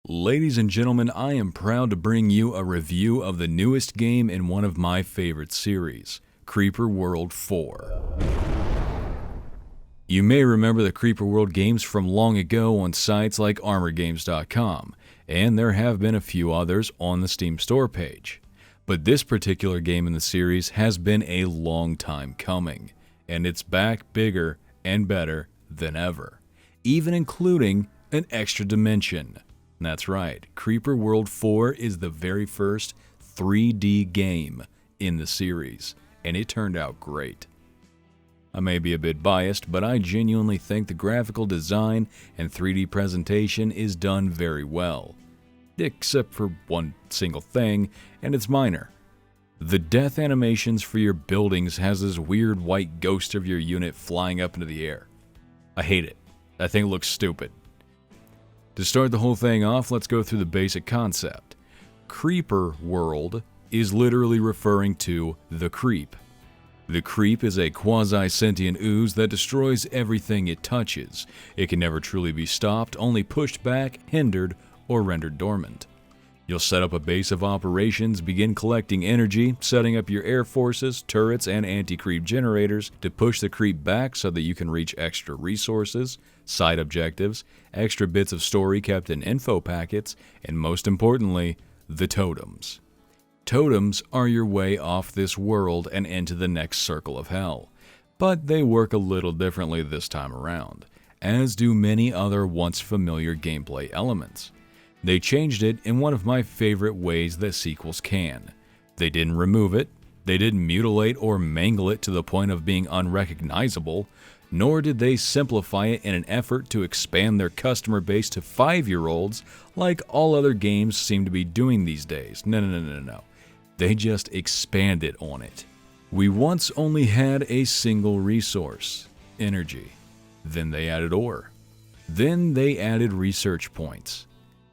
Ladies and gentlemen, I am proud to bring you a review of the newest game in one of my favorite series, Creeper World 4. You may remember the Creeper World games from long ago on sites like ArmorGames.com, and there have been a few others on the Steam store page. But this particular game in the series has been a long time coming, and it's back bigger and better than ever, even including an extra dimension. That's right, Creeper World 4 is the very first 3D game in the series, and it turned out great. I may be a bit biased, but I genuinely think the graphical design and 3D presentation is done very well. Except for one single thing, and it's minor. The death animations for your buildings has this weird white ghost of your unit flying up into the air. I hate it. I think it looks stupid. To start the whole thing off, let's go through the basic concept. Creeper World is literally referring to the creep. The creep is a quasi-sentient ooze that destroys everything it touches. It can never truly be stopped, only pushed back, hindered, or rendered dormant. You'll set up a base of operations, begin collecting energy, setting up your air forces, turrets, and anti-creep generators to push the creep back so that you can reach extra resources, side objectives, extra bits of story kept in info packets, and most importantly, the totems. Totems are your way off this world and into the next circle of hell, but they work a little differently this time around, as do many other once familiar gameplay elements. They changed it in one of my favorite ways that sequels can. They didn't remove it, they didn't mutilate or mangle it to the point of being unrecognizable, nor did they simplify it in an effort to expand their customer base to 5-year-olds like all other games seem to be doing these days. No. They just expanded on it. We once only had a single resource, energy. Then they added ore. Then they added research points.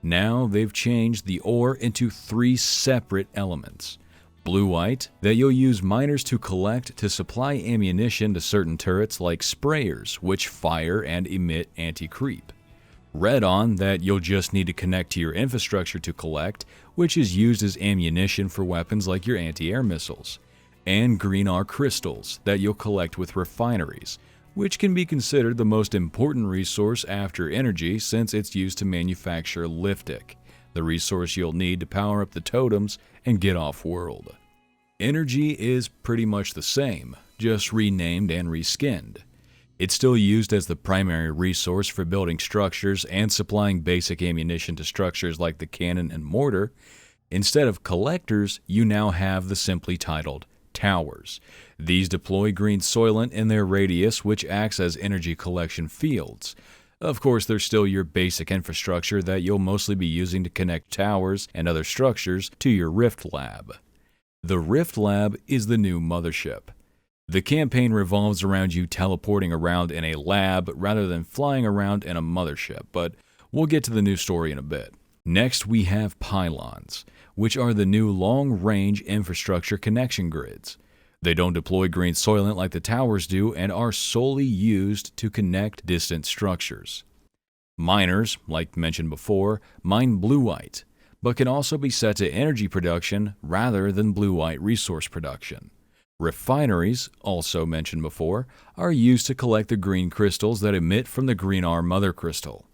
Now they've changed the ore into 3 separate elements. Blue-white, that you'll use miners to collect to supply ammunition to certain turrets like sprayers, which fire and emit anti-creep. Red-on, that you'll just need to connect to your infrastructure to collect, which is used as ammunition for weapons like your anti-air missiles. And green are crystals, that you'll collect with refineries, which can be considered the most important resource after energy since it's used to manufacture liftic, the resource you'll need to power up the totems and get off-world. Energy is pretty much the same, just renamed and reskinned. It's still used as the primary resource for building structures and supplying basic ammunition to structures like the cannon and mortar. Instead of collectors, you now have the simply titled towers. These deploy green soylent in their radius, which acts as energy collection fields. Of course, they're still your basic infrastructure that you'll mostly be using to connect towers and other structures to your Rift Lab. The Rift Lab is the new mothership. The campaign revolves around you teleporting around in a lab rather than flying around in a mothership, but we'll get to the new story in a bit. Next, we have pylons, which are the new long-range infrastructure connection grids. They don't deploy green soylent like the towers do and are solely used to connect distant structures. Miners, like mentioned before, mine blue-white, but can also be set to energy production rather than blue-white resource production. Refineries, also mentioned before, are used to collect the green crystals that emit from the green R mother crystal.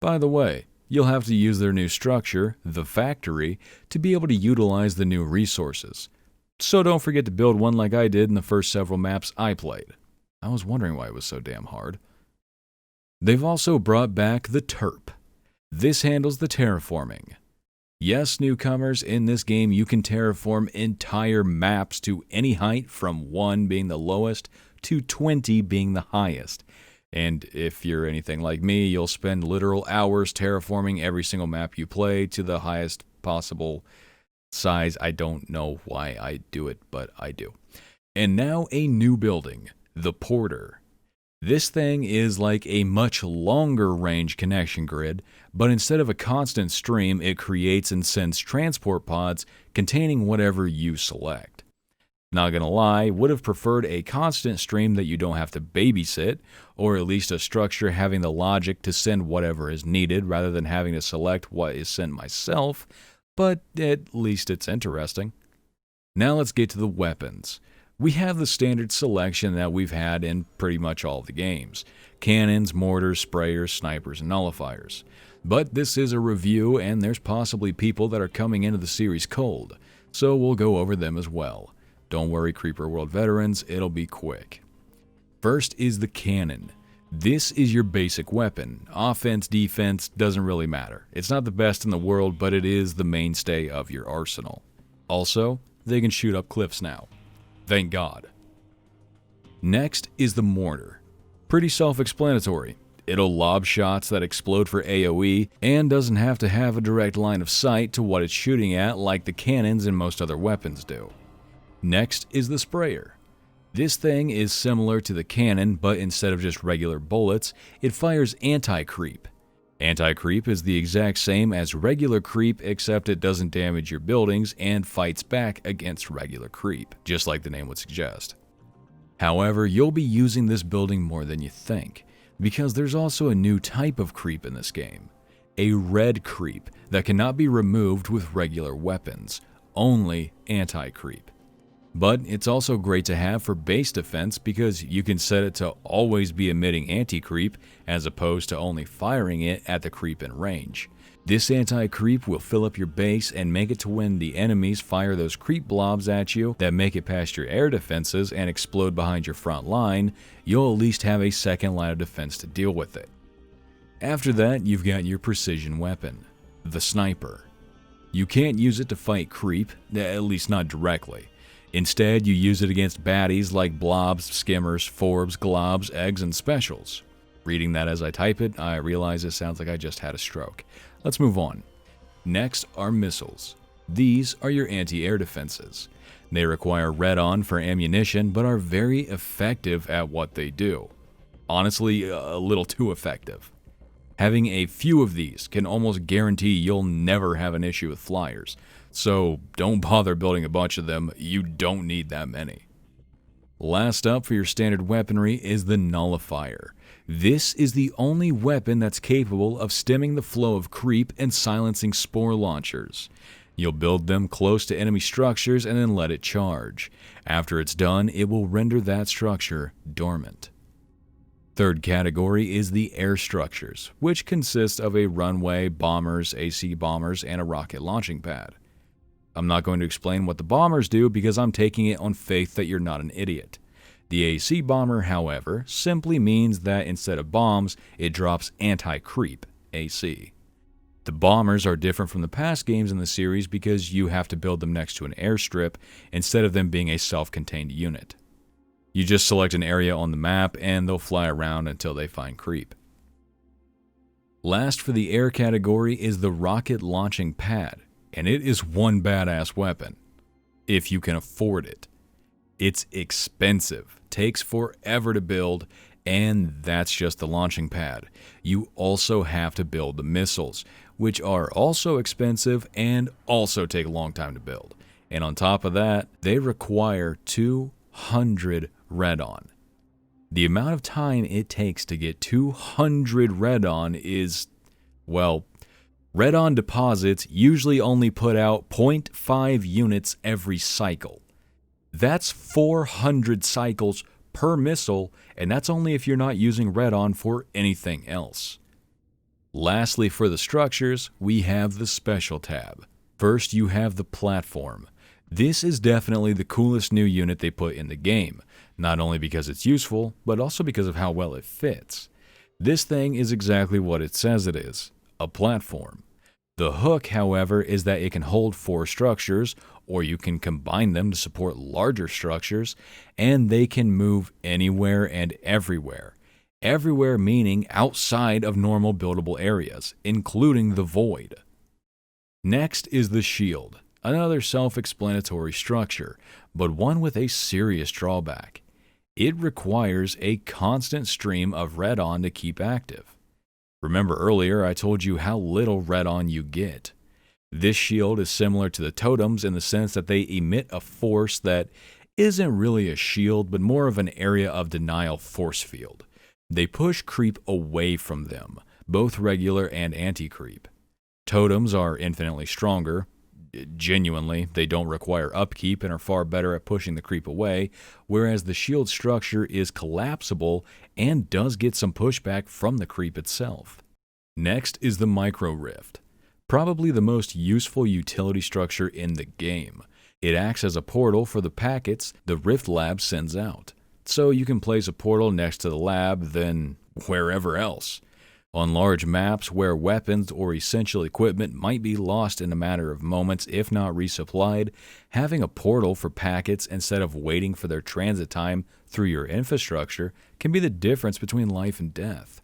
By the way, you'll have to use their new structure, the factory, to be able to utilize the new resources. So don't forget to build one like I did in the first several maps I played. I was wondering why it was so damn hard. They've also brought back the Terp. This handles the terraforming. Yes, newcomers, in this game you can terraform entire maps to any height from 1 being the lowest to 20 being the highest. And if you're anything like me, you'll spend literal hours terraforming every single map you play to the highest possible size. I don't know why I do it, but I do. And now a new building, the Porter. This thing is like a much longer range connection grid, but instead of a constant stream, it creates and sends transport pods containing whatever you select. Not gonna lie, would have preferred a constant stream that you don't have to babysit, or at least a structure having the logic to send whatever is needed rather than having to select what is sent myself, but at least it's interesting. Now let's get to the weapons. We have the standard selection that we've had in pretty much all of the games: cannons, mortars, sprayers, snipers, and nullifiers. But this is a review, and there's possibly people that are coming into the series cold, so we'll go over them as well. Don't worry, Creeper World veterans, it'll be quick. First is the cannon. This is your basic weapon. Offense, defense, doesn't really matter. It's not the best in the world, but it is the mainstay of your arsenal. Also, they can shoot up cliffs now. Thank God. Next is the mortar. Pretty self-explanatory. It'll lob shots that explode for AoE and doesn't have to have a direct line of sight to what it's shooting at like the cannons and most other weapons do. Next is the sprayer. This thing is similar to the cannon, but instead of just regular bullets, it fires anti-creep. Anti-creep is the exact same as regular creep, except it doesn't damage your buildings and fights back against regular creep, just like the name would suggest. However, you'll be using this building more than you think, because there's also a new type of creep in this game. A red creep that cannot be removed with regular weapons, only anti-creep. But it's also great to have for base defense because you can set it to always be emitting anti-creep as opposed to only firing it at the creep in range. This anti-creep will fill up your base and make it to when the enemies fire those creep blobs at you that make it past your air defenses and explode behind your front line, you'll at least have a second line of defense to deal with it. After that, you've got your precision weapon, the sniper. You can't use it to fight creep, at least not directly. Instead, you use it against baddies like blobs, skimmers, forbs, globs, eggs, and specials. Reading that as I type it, I realize it sounds like I just had a stroke. Let's move on. Next are missiles. These are your anti-air defenses. They require red-on for ammunition, but are very effective at what they do. Honestly, a little too effective. Having a few of these can almost guarantee you'll never have an issue with flyers. So don't bother building a bunch of them, you don't need that many. Last up for your standard weaponry is the Nullifier. This is the only weapon that's capable of stemming the flow of creep and silencing spore launchers. You'll build them close to enemy structures and then let it charge. After it's done, it will render that structure dormant. Third category is the air structures, which consist of a runway, bombers, AC bombers, and a rocket launching pad. I'm not going to explain what the bombers do because I'm taking it on faith that you're not an idiot. The AC bomber, however, simply means that instead of bombs, it drops anti-creep, AC. The bombers are different from the past games in the series because you have to build them next to an airstrip instead of them being a self-contained unit. You just select an area on the map and they'll fly around until they find creep. Last for the air category is the rocket launching pad. And it is one badass weapon, if you can afford it. It's expensive, takes forever to build, and that's just the launching pad. You also have to build the missiles, which are also expensive and also take a long time to build. And on top of that, they require 200 red-on. The amount of time it takes to get 200 red-on is, well, red-on deposits usually only put out 0.5 units every cycle. That's 400 cycles per missile, and that's only if you're not using red-on for anything else. Lastly, for the structures, we have the special tab. First, you have the platform. This is definitely the coolest new unit they put in the game, not only because it's useful, but also because of how well it fits. This thing is exactly what it says it is. A platform. The hook, however, is that it can hold 4 structures, or you can combine them to support larger structures, and they can move anywhere and everywhere. Everywhere meaning outside of normal buildable areas, including the void. Next is the shield, another self-explanatory structure, but one with a serious drawback. It requires a constant stream of red-on to keep active. Remember earlier I told you how little red-on you get. This shield is similar to the totems in the sense that they emit a force that isn't really a shield, but more of an area of denial force field. They push creep away from them, both regular and anti-creep. Totems are infinitely stronger. Genuinely, they don't require upkeep and are far better at pushing the creep away, whereas the shield structure is collapsible and does get some pushback from the creep itself. Next is the Micro Rift, probably the most useful utility structure in the game. It acts as a portal for the packets the Rift Lab sends out, so you can place a portal next to the lab, then wherever else. On large maps where weapons or essential equipment might be lost in a matter of moments if not resupplied, having a portal for packets instead of waiting for their transit time through your infrastructure can be the difference between life and death.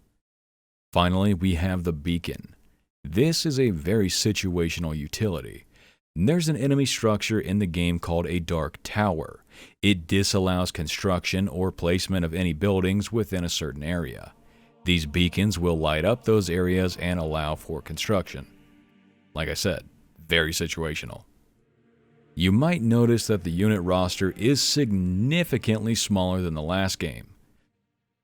Finally, we have the Beacon. This is a very situational utility. There's an enemy structure in the game called a Dark Tower. It disallows construction or placement of any buildings within a certain area. These beacons will light up those areas and allow for construction. Like I said, very situational. You might notice that the unit roster is significantly smaller than the last game.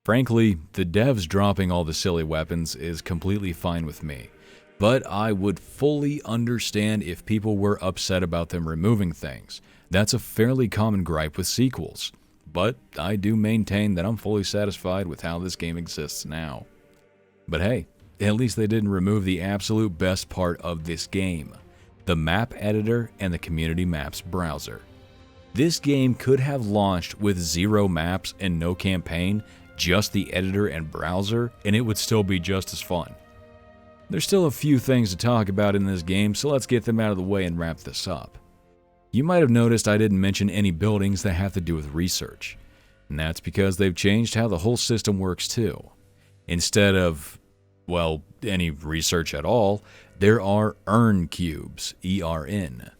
Frankly, the devs dropping all the silly weapons is completely fine with me, but I would fully understand if people were upset about them removing things. That's a fairly common gripe with sequels. But I do maintain that I'm fully satisfied with how this game exists now. But hey, at least they didn't remove the absolute best part of this game, the map editor and the community maps browser. This game could have launched with 0 maps and no campaign, just the editor and browser, and it would still be just as fun. There's still a few things to talk about in this game, so let's get them out of the way and wrap this up. You might have noticed I didn't mention any buildings that have to do with research, and that's because they've changed how the whole system works too. Instead of, well, any research at all, there are Earn Cubes, ERN.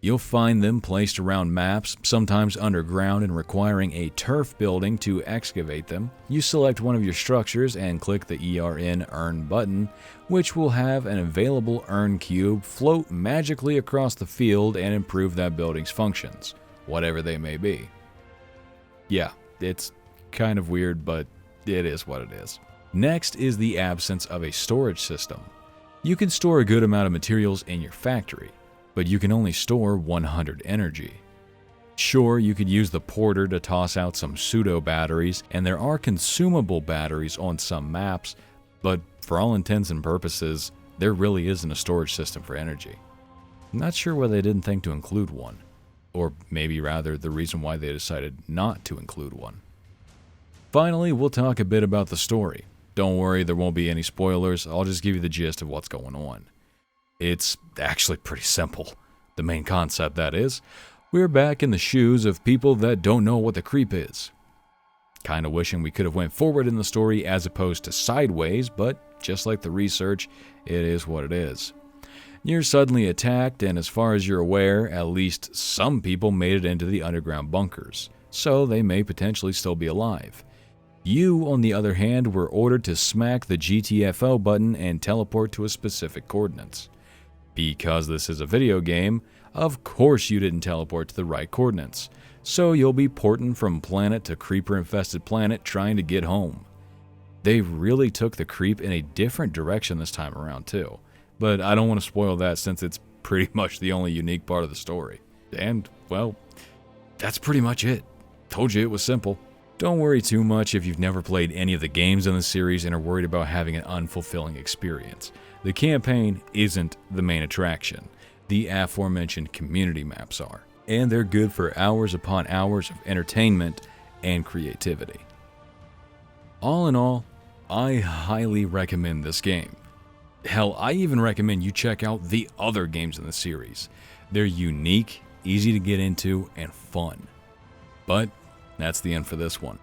You'll find them placed around maps, sometimes underground and requiring a turf building to excavate them. You select one of your structures and click the ERN Earn button, which will have an available Earn Cube float magically across the field and improve that building's functions, whatever they may be. Yeah, it's kind of weird, but it is what it is. Next is the absence of a storage system. You can store a good amount of materials in your factory, but you can only store 100 energy. Sure, you could use the porter to toss out some pseudo batteries, and there are consumable batteries on some maps, but for all intents and purposes, there really isn't a storage system for energy. I'm not sure why they didn't think to include one, or maybe rather the reason why they decided not to include one. Finally, we'll talk a bit about the story. Don't worry, there won't be any spoilers, I'll just give you the gist of what's going on. It's actually pretty simple. The main concept, that is. We're back in the shoes of people that don't know what the creep is. Kinda wishing we could have went forward in the story as opposed to sideways, but just like the research, it is what it is. You're suddenly attacked, and as far as you're aware, at least some people made it into the underground bunkers, so they may potentially still be alive. You, on the other hand, were ordered to smack the GTFO button and teleport to a specific coordinates. Because this is a video game, of course you didn't teleport to the right coordinates, so you'll be porting from planet to creeper-infested planet trying to get home. They really took the creep in a different direction this time around too, but I don't want to spoil that since it's pretty much the only unique part of the story. And, well, that's pretty much it. Told you it was simple. Don't worry too much if you've never played any of the games in the series and are worried about having an unfulfilling experience. The campaign isn't the main attraction. The aforementioned community maps are, and they're good for hours upon hours of entertainment and creativity. All in all, I highly recommend this game. Hell, I even recommend you check out the other games in the series. They're unique, easy to get into, and fun. But that's the end for this one.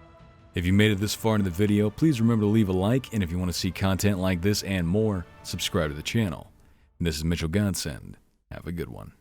If you made it this far into the video, please remember to leave a like, and if you want to see content like this and more, subscribe to the channel. This is Mitchell Godsend. Have a good one.